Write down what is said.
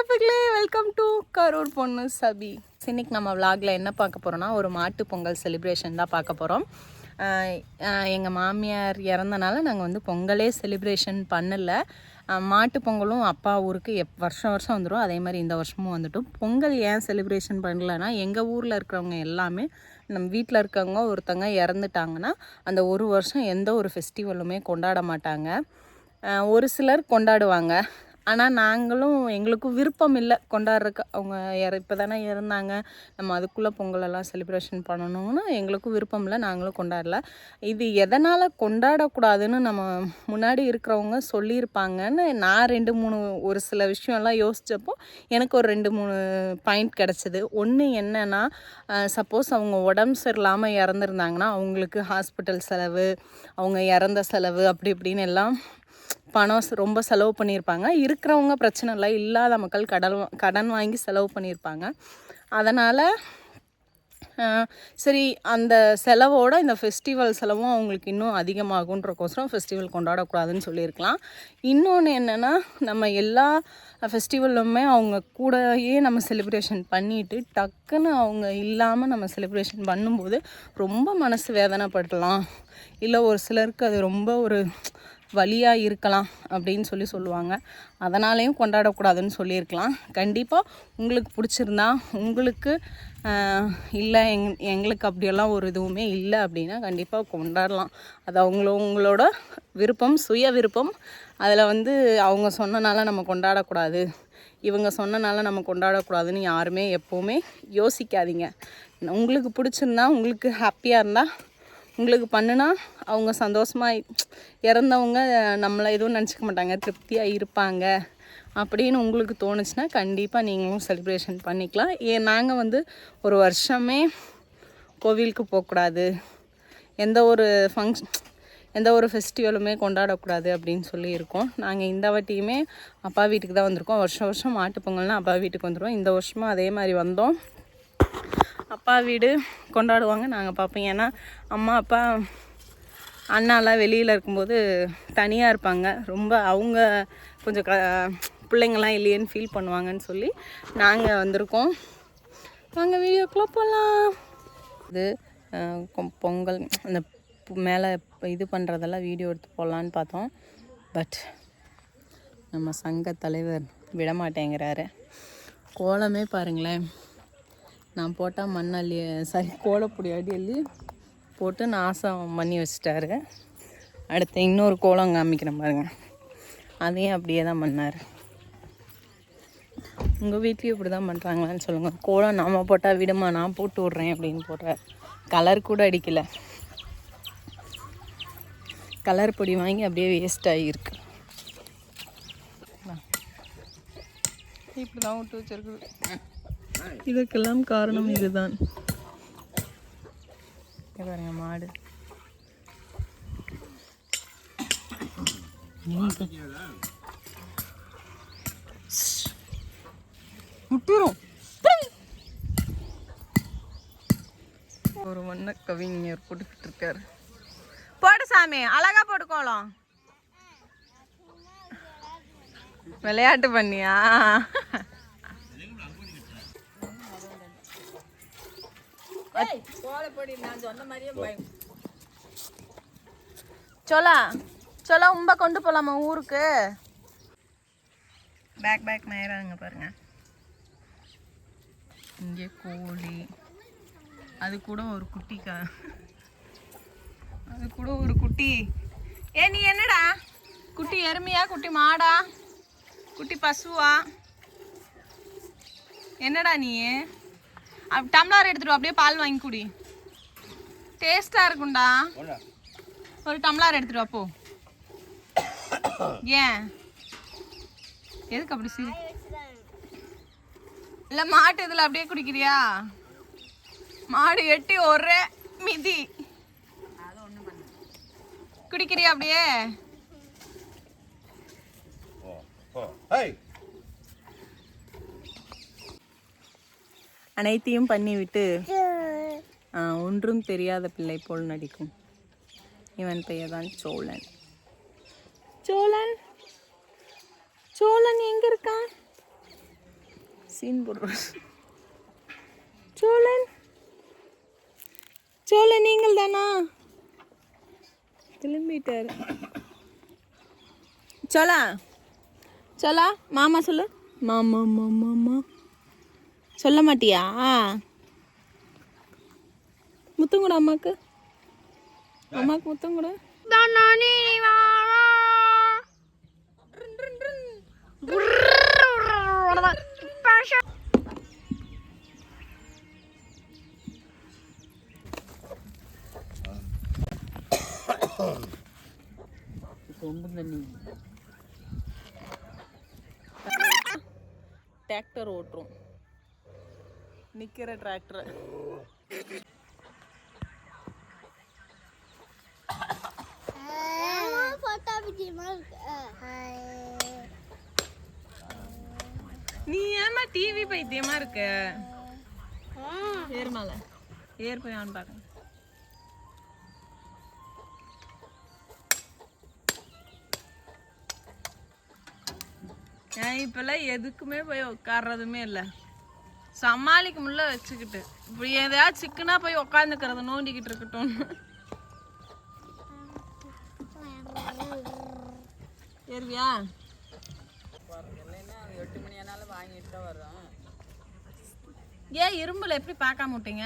Perfectly welcome to Karur பொண்ணு சபி. இன்னைக்கு நம்ம விலாகில் என்ன பார்க்க போகிறோன்னா ஒரு மாட்டு பொங்கல் செலிப்ரேஷன் தான் பார்க்க போகிறோம். எங்கள் மாமியார் இறந்தனால நாங்கள் பொங்கலே செலிப்ரேஷன் பண்ணலை. மாட்டு பொங்கலும் அப்பா ஊருக்கு வருஷம் வந்துடும். அதே மாதிரி இந்த வருஷமும் வந்துட்டும். பொங்கல் ஏன் செலிப்ரேஷன் பண்ணலைன்னா எங்கள் ஊரில் இருக்கிறவங்க எல்லாமே நம்ம வீட்டில் இருக்கவங்க ஒருத்தங்க இறந்துட்டாங்கன்னா அந்த ஒரு வருஷம் எந்த ஒரு ஃபெஸ்டிவலுமே கொண்டாட மாட்டாங்க. ஒரு சிலர் கொண்டாடுவாங்க. ஆனால் எங்களுக்கும் விருப்பம் இல்லை கொண்டாடுறக்கு. அவங்க இப்போ தானே இருந்தாங்க, நம்ம அதுக்குள்ளே பொங்கலெல்லாம் செலிப்ரேஷன் பண்ணணும்னு எங்களுக்கும் விருப்பம் இல்லை, நாங்களும் கொண்டாடல. இது எதனால் கொண்டாடக்கூடாதுன்னு நம்ம முன்னாடி இருக்கிறவங்க சொல்லியிருப்பாங்கன்னு நான் 2-3 ஒரு சில விஷயம்லாம் யோசித்தப்போ எனக்கு ஒரு 2-3 பாயிண்ட் கிடச்சிது. ஒன்று என்னென்னா, சப்போஸ் அவங்க உடம்பு சரியில்லாமல் இறந்துருந்தாங்கன்னா அவங்களுக்கு ஹாஸ்பிட்டல் செலவு, அவங்க இறந்த செலவு அப்படி இப்படின்னு எல்லாம் பணம் ரொம்ப செலவு பண்ணியிருப்பாங்க. இருக்கிறவங்க பிரச்சனை இல்லை, இல்லாத மக்கள் கடன் வாங்கி செலவு பண்ணியிருப்பாங்க. அதனால் சரி, அந்த செலவோடு இந்த ஃபெஸ்டிவல் செலவும் அவங்களுக்கு இன்னும் அதிகமாகுன்றக்கோசரம் ஃபெஸ்டிவல் கொண்டாடக்கூடாதுன்னு சொல்லியிருக்கலாம். இன்னொன்று என்னென்னா, நம்ம எல்லா ஃபெஸ்டிவலுமே அவங்க கூடயே நம்ம செலிப்ரேஷன் பண்ணிவிட்டு டக்குன்னு அவங்க இல்லாமல் நம்ம செலிப்ரேஷன் பண்ணும்போது ரொம்ப மனசு வேதனைப்படலாம். இல்லை ஒரு சிலருக்கு அது ரொம்ப ஒரு வலியாக இருக்கலாம் அப்படின்னு சொல்லுவாங்க. அதனாலேயும் கொண்டாடக்கூடாதுன்னு சொல்லியிருக்கலாம். கண்டிப்பாக உங்களுக்கு பிடிச்சிருந்தா, உங்களுக்கு இல்லை எங்களுக்கு அப்படியெல்லாம் ஒரு இதுவுமே இல்லை அப்படின்னா கண்டிப்பாக கொண்டாடலாம். அது அவங்களோட விருப்பம், சுய விருப்பம். அதில் அவங்க சொன்னனால நம்ம கொண்டாடக்கூடாது, இவங்க சொன்னனால நம்ம கொண்டாடக்கூடாதுன்னு யாருமே எப்போவுமே யோசிக்காதீங்க. உங்களுக்கு பிடிச்சிருந்தா, உங்களுக்கு ஹாப்பியாக இருந்தால், உங்களுக்கு பண்ணுனா அவங்க சந்தோஷமாக, இறந்தவங்க நம்மளை எதுவும் நினச்சிக்க மாட்டாங்க, திருப்தியாக இருப்பாங்க அப்படின்னு உங்களுக்கு தோணுச்சுன்னா கண்டிப்பாக நீங்களும் செலிப்ரேஷன் பண்ணிக்கலாம். நாங்கள் ஒரு வருஷமே கோவிலுக்கு போகக்கூடாது, எந்த ஒரு ஃபெஸ்டிவலுமே கொண்டாடக்கூடாது அப்படின்னு சொல்லியிருக்கோம். நாங்கள் இந்த வாட்டியுமே அப்பா வீட்டுக்கு தான் வந்திருக்கோம். வருஷம் மாட்டு பொங்கல்னால் அப்பா வீட்டுக்கு வந்துடுவோம். இந்த வருஷமும் அதே மாதிரி வந்தோம். அப்பா வீடு கொண்டாடுவாங்க, நாங்கள் பார்ப்போம். ஏன்னா அம்மா அப்பா அண்ணாலாம் வெளியில் இருக்கும்போது தனியாக இருப்பாங்க, ரொம்ப அவங்க கொஞ்சம் பிள்ளைங்கள்லாம் இல்லையேன்னு ஃபீல் பண்ணுவாங்கன்னு சொல்லி நாங்கள் வந்திருக்கோம். நாங்கள் வீடியோக்குள்ளே போகலாம். இது பொங்கல் அந்த மேலே இது பண்ணுறதெல்லாம் வீடியோ எடுத்து போடலான்னு பார்த்தோம். பட் நம்ம சங்க தலைவர் விடமாட்டேங்கிறாரு. கோலமே பாருங்களேன், நான் போட்டால் மண்ணள்ளி கோலப்பொடி அள்ளி போட்டு நாசம் பண்ணி வச்சிட்டாரு. அடுத்து இன்னொரு கோலம் காமிக்கிறேன் பாருங்க, அதையும் அப்படியே தான் பண்ணார். உங்கள் வீட்லேயும் இப்படி தான் பண்ணுறாங்களான்னு சொல்லுங்கள். கோலம் நாம் போட்டால் விடுமா, நான் போட்டு விட்றேன் அப்படின்னு போடுறார். கலர் கூட அடிக்கலை, கலர் பொடி வாங்கி அப்படியே வேஸ்ட் ஆகியிருக்கு. இப்படி தான் விட்டு வச்சிருக்குது. இதுக்கெல்லாம் காரணம் இதுதான். பாருங்க மாடு. முட்டிரும். ஒரு வண்ண கவிஞர் போட்டுக்கிட்டு இருக்காரு. போடு சாமி, அழகா போட்டு கோலம். விளையாட்டு பண்ணியா? சொல்ல உம்ப கொண்டு போலாமா ஊருக்கு? பேக் மேயறாங்க பாருங்க. இங்கே கோழி, அது கூட ஒரு குட்டி. நீ என்னடா குட்டி எருமையா, குட்டி மாடா, குட்டி பசுவா, என்னடா நீ? டம்ளர் எடுத்துட்டு அப்படியே பால் வாங்கி குடி, டேஸ்டா இருக்கும்டா. ஒரு டம்ளர் எடுத்துட்டு வா போ. ஏன் எதுக்கு அப்படி இல்லை மாட்டு இதில் அப்படியே குடிக்கிறியா? மாடு எட்டி ஒரே மிதி குடிக்கிறியா அப்படியே? அனைத்தையும் பண்ணிவிட்டு ஒன்றும் தெரியாத பிள்ளை போல் நடிக்கும். இவன் பெயர் தான் சோழன். சோழன் எங்க இருக்கான்? சீன் போடுறோம். சோழன் சோழன் நீங்கள் தானா? திரும்பிட்டாரு. சோலா சோலா மாமா சொல்லு. மாமா மாமா மாமா சொல்ல மாட்டியா? முத்தம் கூட அம்மாக்கு. அம்மாக்கு முத்தம் கூட. டிராக்டர் ஓட்டுறோம். நிக்கிற டிராக்டர். நீ ஏமா டிவி பைத்தியமா இருக்க? ஏறுமால ஏர் போய் ஆன் பாக்க. ஏன் இப்பெல்லாம் எதுக்குமே போய் உட்கார்றதுமே இல்லை. சமாளிக்க முடியல வச்சுக்கிட்டு. இப்படி எதையாவது சிக்கனா போய் உட்காந்துக்கிறது நோண்டிக்கிட்டு இருக்கட்டும். ஏறுவியா? 8 மணி ஆனாலும் வாங்கிட்டு தான் வரோம். ஏன் இரும்புல எப்படி பார்க்காம விட்டீங்க?